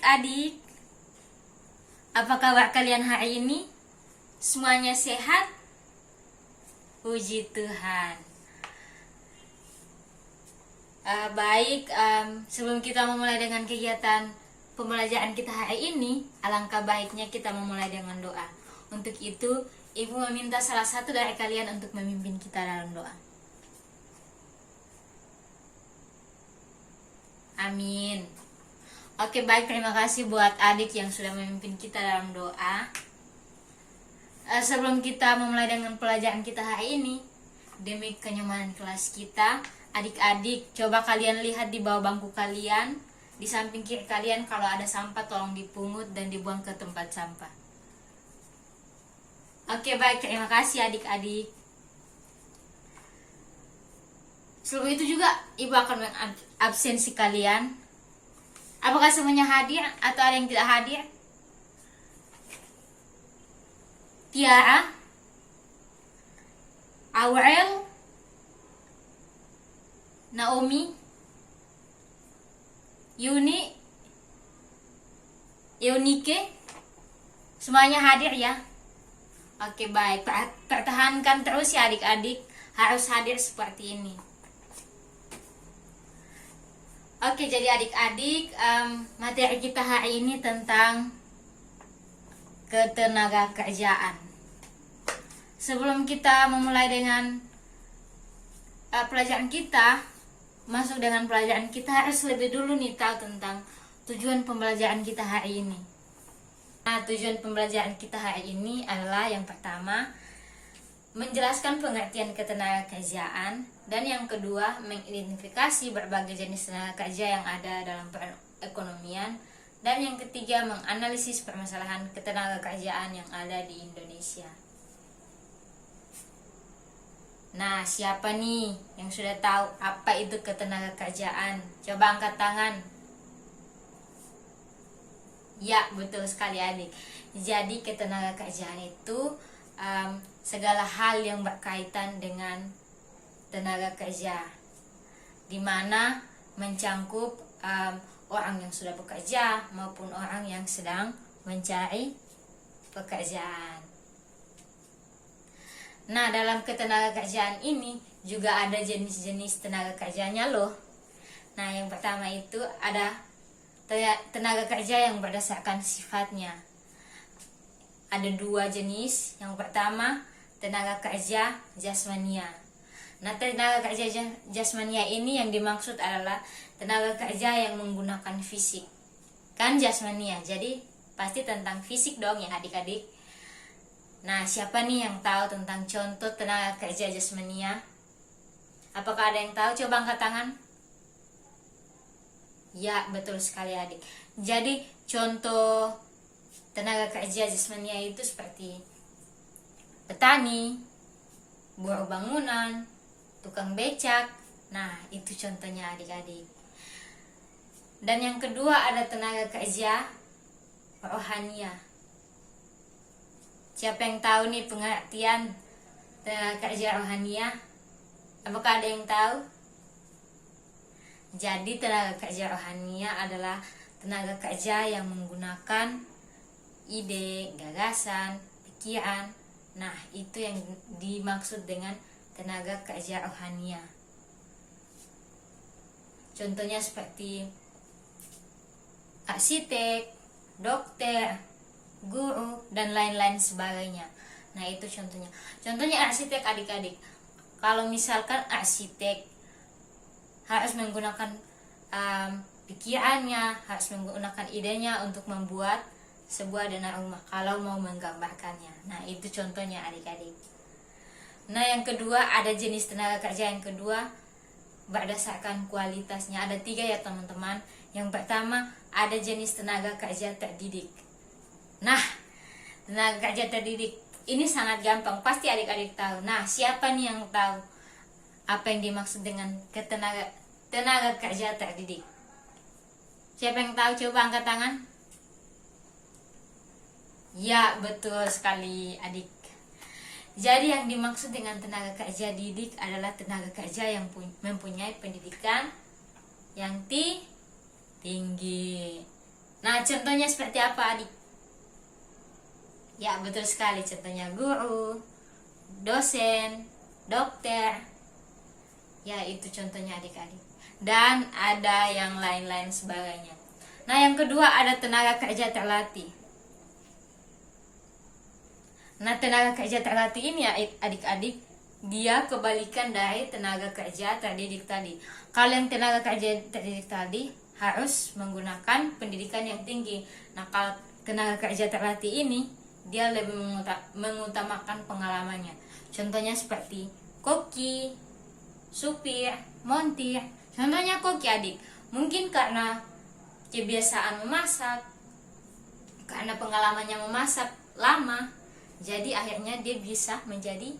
adik-adik, apa kabar kalian hari ini? Semuanya sehat? Puji Tuhan. Baik, sebelum kita memulai dengan kegiatan pembelajaran kita hari ini, alangkah baiknya kita memulai dengan doa. Untuk itu, Ibu meminta salah satu dari kalian untuk memimpin kita dalam doa. Amin. Oke, baik, terima kasih buat adik yang sudah memimpin kita dalam doa. Sebelum kita memulai dengan pelajaran kita hari ini, demi kenyamanan kelas kita, adik-adik coba kalian lihat di bawah bangku kalian, di samping kiri kalian, kalau ada sampah tolong dipungut dan dibuang ke tempat sampah. Oke, baik, terima kasih adik-adik. Sebelum itu juga Ibu akan mengabsensi kalian. Apakah semuanya hadir atau ada yang tidak hadir? Tiara, Aurel, Naomi, Yuni, Eunike, semuanya hadir ya? Oke, baik, pertahankan terus ya adik-adik, harus hadir seperti ini. Oke, jadi adik-adik, materi kita hari ini tentang ketenaga kerjaan. Sebelum kita memulai dengan pelajaran kita, masuk dengan pelajaran kita, harus lebih dulu nih tahu tentang tujuan pembelajaran kita hari ini. Nah, tujuan pembelajaran kita hari ini adalah yang pertama, menjelaskan pengertian ketenaga kerjaan, dan yang kedua, mengidentifikasi berbagai jenis tenaga kerja yang ada dalam perekonomian, dan yang ketiga, menganalisis permasalahan ketenaga kerjaan yang ada di Indonesia. Nah, siapa nih yang sudah tahu apa itu ketenaga kerjaan? Coba angkat tangan. Ya, betul sekali adik. Jadi ketenaga kerjaan itu segala hal yang berkaitan dengan tenaga kerja, dimana mencangkup orang yang sudah bekerja maupun orang yang sedang mencari pekerjaan. Nah, dalam ketenaga kerjaan ini juga ada jenis-jenis tenaga kerjanya loh. Nah, yang pertama itu ada tenaga kerja yang berdasarkan sifatnya. Ada dua jenis. Yang pertama, tenaga kerja jasmania. Nah, tenaga kerja jasmania ini yang dimaksud adalah tenaga kerja yang menggunakan fisik. Kan jasmania, jadi pasti tentang fisik dong ya adik-adik. Nah, siapa nih yang tahu tentang contoh tenaga kerja jasmania? Apakah ada yang tahu? Coba angkat tangan. Ya, betul sekali adik. Jadi contoh tenaga kerja jasmania itu seperti petani, buruh bangunan, tukang becak. Nah, itu contohnya adik-adik. Dan yang kedua ada tenaga kerja rohania. Siapa yang tahu nih pengertian tenaga kerja rohania? Apakah ada yang tahu? Jadi tenaga kerja rohania adalah tenaga kerja yang menggunakan ide, gagasan, pikiran. Nah, itu yang dimaksud dengan tenaga kerja rohania. Contohnya seperti arsitek, dokter, guru, dan lain-lain sebagainya. Nah, itu contohnya. Contohnya arsitek adik-adik. Kalau misalkan arsitek harus menggunakan pikirannya, harus menggunakan idenya untuk membuat sebuah denah rumah kalau mau menggambarkannya. Nah, itu contohnya adik-adik. Nah, yang kedua ada jenis tenaga kerja yang kedua berdasarkan kualitasnya. Ada 3 ya teman-teman. Yang pertama ada jenis tenaga kerja terdidik. Nah, tenaga kerja terdidik ini sangat gampang, pasti adik-adik tahu. Nah, siapa nih yang tahu apa yang dimaksud dengan tenaga kerja terdidik? Siapa yang tahu? Coba angkat tangan. Ya, betul sekali adik. Jadi yang dimaksud dengan tenaga kerja didik adalah tenaga kerja yang mempunyai pendidikan yang tinggi. Nah, contohnya seperti apa, adik? Ya, betul sekali. Contohnya guru, dosen, dokter. Ya, itu contohnya adik-adik. Dan ada yang lain-lain sebagainya. Nah, yang kedua ada tenaga kerja terlatih. Nah, tenaga kerja terlatih ini ya adik-adik, dia kebalikan dari tenaga kerja terdidik tadi. Kalau yang tenaga kerja terdidik tadi harus menggunakan pendidikan yang tinggi. Nah, kalau tenaga kerja terlatih ini, dia lebih mengutamakan pengalamannya. Contohnya seperti koki, supir, montir. Contohnya koki, adik. Mungkin karena kebiasaan memasak, karena pengalamannya memasak lama, jadi akhirnya dia bisa menjadi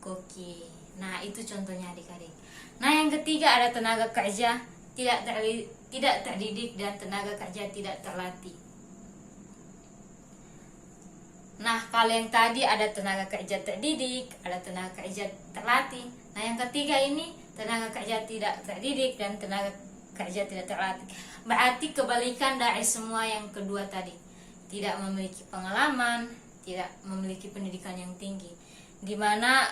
koki. Nah, itu contohnya adik-adik. Nah, yang ketiga ada tenaga kerja tidak terdidik dan tenaga kerja tidak terlatih. Nah, kalau yang tadi ada tenaga kerja terdidik, ada tenaga kerja terlatih. Nah, yang ketiga ini tenaga kerja tidak terdidik dan tenaga kerja tidak terlatih. Berarti kebalikan dari semua yang kedua tadi. Tidak memiliki pengalaman, tidak memiliki pendidikan yang tinggi, di mana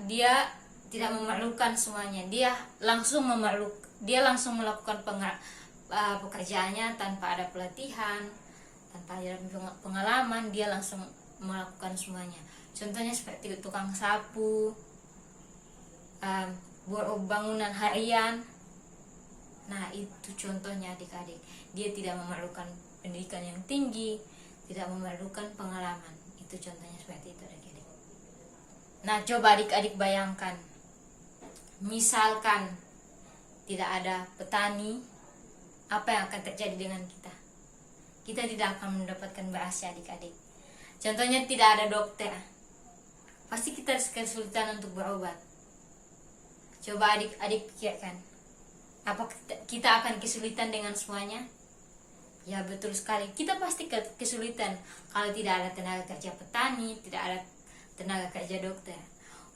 dia tidak memerlukan semuanya. Dia langsung melakukan pekerjaannya tanpa ada pelatihan, tanpa ada pengalaman. Dia langsung melakukan semuanya. Contohnya seperti tukang sapu, bangunan harian. Nah, itu contohnya adik-adik. Dia tidak memerlukan pendidikan yang tinggi, tidak memerlukan pengalaman. Itu contohnya seperti itu adik-adik. Nah, coba adik-adik bayangkan, misalkan tidak ada petani, apa yang akan terjadi dengan kita? Kita tidak akan mendapatkan berhasil adik-adik. Contohnya tidak ada dokter, pasti kita kesulitan untuk berobat. Coba adik-adik pikirkan, apa kita akan kesulitan dengan semuanya? Ya, betul sekali. Kita pasti kesulitan kalau tidak ada tenaga kerja petani, tidak ada tenaga kerja dokter.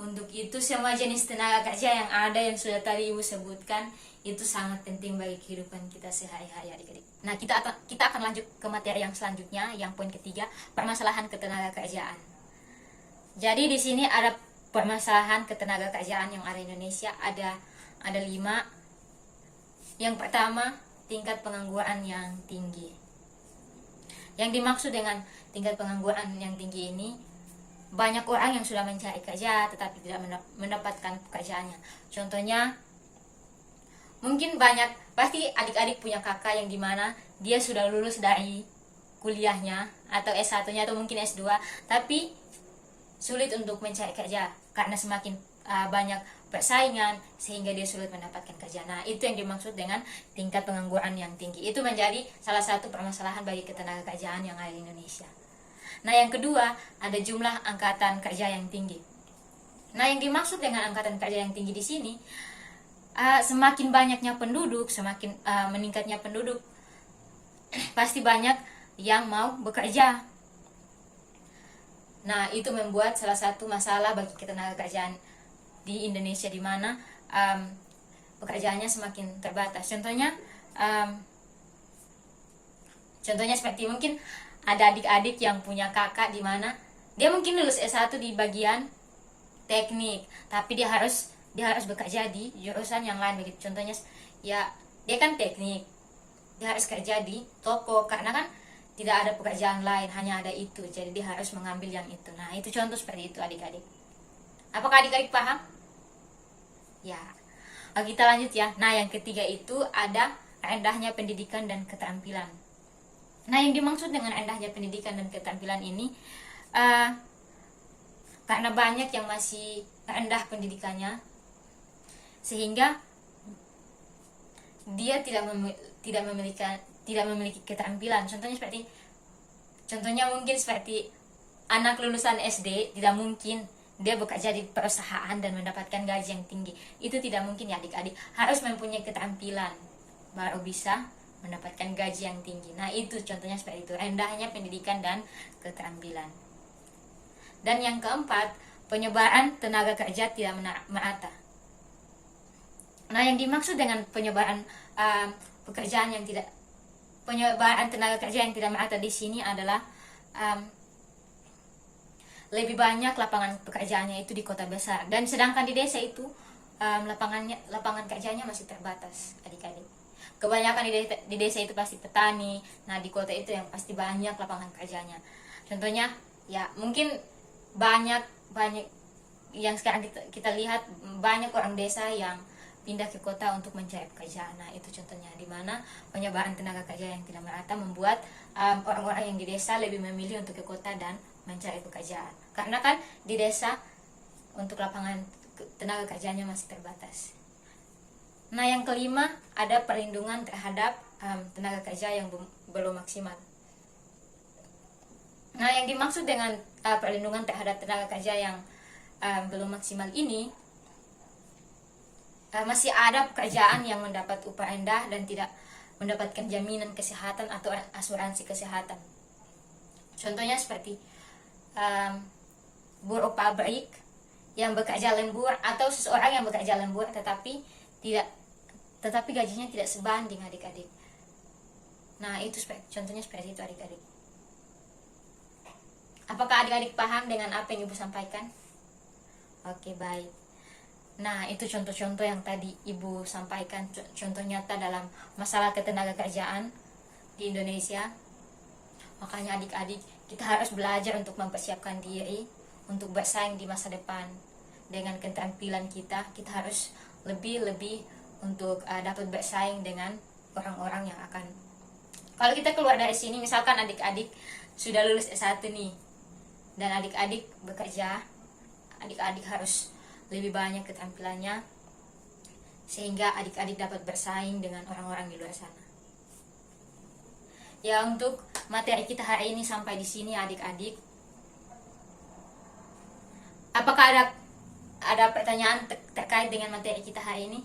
Untuk itu semua jenis tenaga kerja yang ada yang sudah tadi Ibu sebutkan itu sangat penting bagi kehidupan kita sehari-hari adik-adik. Nah, kita akan lanjut ke materi yang selanjutnya, yang poin ketiga, permasalahan ketenaga kerjaan. Jadi di sini ada permasalahan ketenaga kerjaan yang ada di Indonesia, ada 5. Yang pertama, tingkat pengangguran yang tinggi. Yang dimaksud dengan tingkat pengangguran yang tinggi ini, banyak orang yang sudah mencari kerja tetapi tidak mendapatkan pekerjaannya. Contohnya, mungkin pasti adik-adik punya kakak yang dimana dia sudah lulus dari kuliahnya atau S1-nya atau mungkin S2, tapi sulit untuk mencari kerja karena semakin banyak persaingan sehingga dia sulit mendapatkan kerja. Nah, itu yang dimaksud dengan tingkat pengangguran yang tinggi. Itu menjadi salah satu permasalahan bagi ketenaga kerjaan yang ada di Indonesia. Nah, yang kedua ada jumlah angkatan kerja yang tinggi. Nah, yang dimaksud dengan angkatan kerja yang tinggi di sini, semakin banyaknya penduduk, semakin meningkatnya penduduk, pasti banyak yang mau bekerja. Nah, itu membuat salah satu masalah bagi ketenaga kerjaan di Indonesia, di mana pekerjaannya semakin terbatas. Contohnya seperti mungkin ada adik-adik yang punya kakak di mana dia mungkin lulus S1 di bagian teknik, tapi dia harus bekerja di jurusan yang lain begitu. Contohnya ya, dia kan teknik, dia harus kerja di toko karena kan tidak ada pekerjaan lain, hanya ada itu, jadi dia harus mengambil yang itu. Nah, itu contoh seperti itu adik-adik. Apakah adik-adik paham? Ya, kita lanjut ya. Nah, yang ketiga itu ada rendahnya pendidikan dan keterampilan. Nah, yang dimaksud dengan rendahnya pendidikan dan keterampilan ini, karena banyak yang masih rendah pendidikannya, sehingga dia tidak memiliki keterampilan. Contohnya mungkin seperti anak lulusan SD, tidak mungkin dia bekerja di perusahaan dan mendapatkan gaji yang tinggi. Itu tidak mungkin ya adik-adik. Harus mempunyai keterampilan baru bisa mendapatkan gaji yang tinggi. Nah, itu contohnya seperti itu, rendahnya pendidikan dan keterampilan. Dan yang keempat, penyebaran tenaga kerja tidak merata. Nah, yang dimaksud dengan penyebaran pekerjaan yang tidak penyebabkan tenaga kerja yang tidak merata di sini adalah lebih banyak lapangan pekerjaannya itu di kota besar, dan sedangkan di desa itu lapangan kerjanya masih terbatas, adik-adik. Kebanyakan di desa itu pasti petani, nah di kota itu yang pasti banyak lapangan kerjanya. Contohnya ya mungkin banyak yang sekarang kita lihat, banyak orang desa yang pindah ke kota untuk mencari pekerjaan. Nah itu contohnya di mana penyebaran tenaga kerja yang tidak merata membuat orang-orang yang di desa lebih memilih untuk ke kota dan mencari pekerjaan, karena kan di desa untuk lapangan tenaga kerjanya masih terbatas. Nah yang kelima, ada perlindungan terhadap tenaga kerja yang belum maksimal. Nah yang dimaksud dengan perlindungan terhadap tenaga kerja yang belum maksimal ini, masih ada pekerjaan yang mendapat upah rendah dan tidak mendapatkan jaminan kesehatan atau asuransi kesehatan. Contohnya seperti buruh pabrik yang bekerja lembur, atau seseorang yang bekerja lembur tetapi gajinya tidak sebanding, adik-adik. Nah itu contohnya seperti itu, adik-adik. Apakah adik-adik paham dengan apa yang Ibu sampaikan? Oke, baik. Nah itu contoh-contoh yang tadi Ibu sampaikan, contoh nyata dalam masalah ketenaga kerjaan di Indonesia. Makanya adik-adik, kita harus belajar untuk mempersiapkan diri untuk bersaing di masa depan. Dengan keterampilan kita harus lebih untuk dapat bersaing dengan orang-orang yang akan, kalau kita keluar dari sini, misalkan adik-adik sudah lulus S1 nih, dan adik-adik bekerja, adik-adik harus lebih banyak keterampilannya sehingga adik-adik dapat bersaing dengan orang-orang di luar sana. Ya, untuk materi kita hari ini sampai di sini, adik-adik. Apakah ada pertanyaan terkait dengan materi kita hari ini?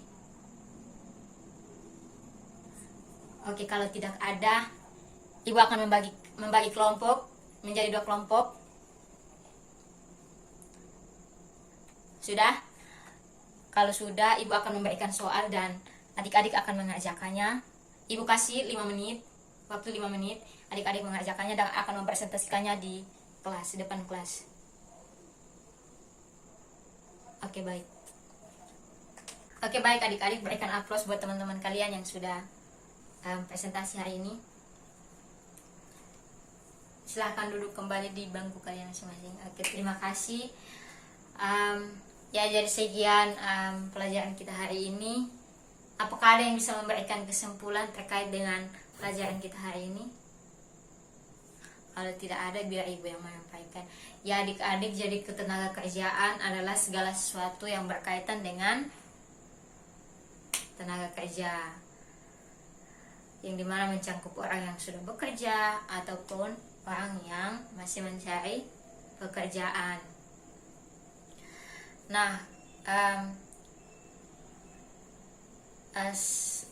Oke, kalau tidak ada, Ibu akan membagi kelompok menjadi 2 kelompok. Sudah? Kalau sudah, Ibu akan memberikan soal dan adik-adik akan mengerjakannya. Ibu kasih 5 menit, waktu 5 menit, adik-adik mengerjakannya dan akan mempresentasikannya di kelas, di depan kelas. Oke, baik. Oke, baik adik-adik, berikan aplaus buat teman-teman kalian yang sudah presentasi hari ini. Silahkan duduk kembali di bangku kalian masing-masing. Oke, terima kasih. Ya, jadi sekian pelajaran kita hari ini. Apakah ada yang bisa memberikan kesimpulan terkait dengan pelajaran kita hari ini? Kalau tidak ada, biar Ibu yang menyampaikan. Ya adik-adik, jadi ketenaga kerjaan adalah segala sesuatu yang berkaitan dengan tenaga kerja, yang dimana mencangkup orang yang sudah bekerja ataupun orang yang masih mencari pekerjaan. Nah,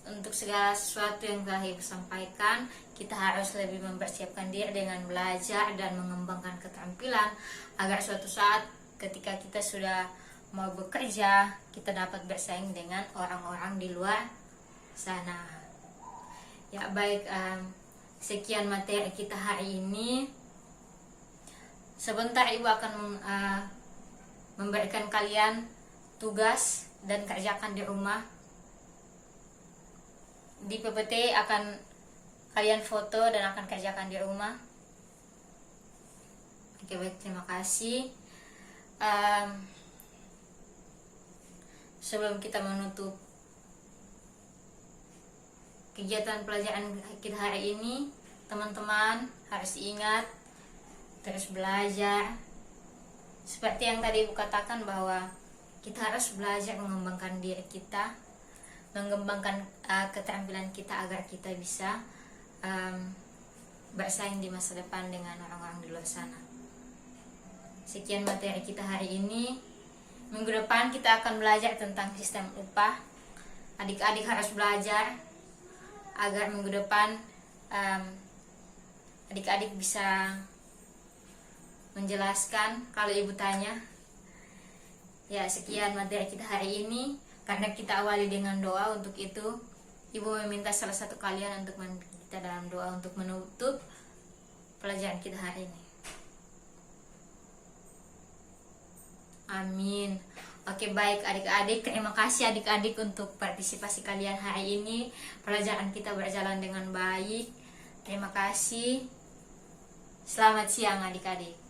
untuk segala sesuatu yang telah Ibu sampaikan, kita harus lebih mempersiapkan diri dengan belajar dan mengembangkan keterampilan agar suatu saat ketika kita sudah mau bekerja, kita dapat bersaing dengan orang-orang di luar sana. Ya baik, sekian materi kita hari ini. Sebentar Ibu akan memberikan kalian tugas dan kerjakan di rumah. Di PPT akan kalian foto dan akan kerjakan di rumah. Oke, baik, terima kasih. Sebelum kita menutup kegiatan pelajaran kita hari ini, teman-teman harus ingat terus belajar. Seperti yang tadi Ibu katakan, bahwa kita harus belajar mengembangkan diri kita, mengembangkan keterampilan kita agar kita bisa bersaing di masa depan dengan orang-orang di luar sana. Sekian materi kita hari ini. Minggu depan kita akan belajar tentang sistem upah. Adik-adik harus belajar agar minggu depan adik-adik bisa menjelaskan kalau Ibu tanya. Ya, sekian materi kita hari ini. Karena kita awali dengan doa, untuk itu Ibu meminta salah satu kalian untuk kita dalam doa untuk menutup pelajaran kita hari ini. Amin. Oke, baik adik-adik, terima kasih adik-adik untuk partisipasi kalian hari ini. Pelajaran kita berjalan dengan baik. Terima kasih. Selamat siang adik-adik.